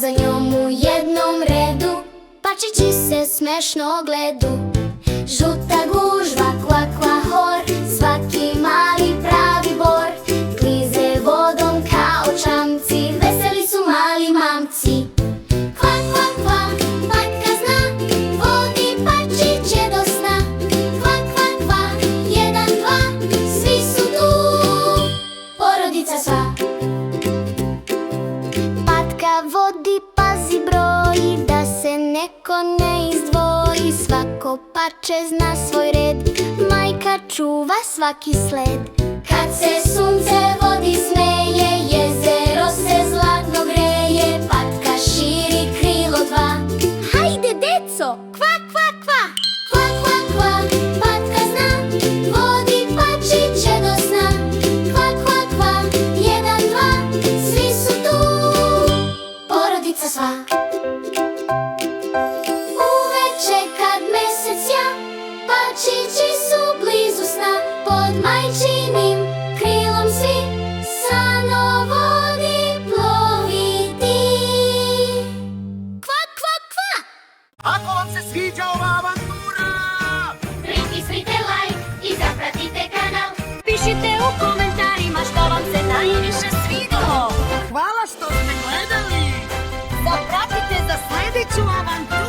za njom u jednom redu, pačići se smešno gledu. Žuta gužva, kva, kva, hor, svaki mali pravi bor. Klize vodom kao čamci, veseli su mali mamci. Kva, kva, kva, patka zna, vodi pačiće do sna. Kva, kva, kva, jedan, dva, svi su tu, porodica sva. Patka vodi, pazi broji, da se neko ne izdvoji. Svako pače zna svoj red, majka čuva svaki sled. Kad se sunce vodi smeje, jezero se zlatno greje. Patka širi krilo dva, hajde deco, kva, kva, kva. Kva, kva, kva, patka zna, vodi pačiće do sna. Kva, kva, kva, jedan, dva, svi su tu, porodica sva. Uveče kad mesec sja, pačići su blizu sna. Pod majčinim krilom svi sanovodi ploviti. Kva, kva, kva! Ako vam se sviđa ova avantura, Pritisnite like i zapratite kanal. Pišite u komentarima što vam se najviše svidelo. hvala što ste gledali. Zapratite za sledeću avanturu.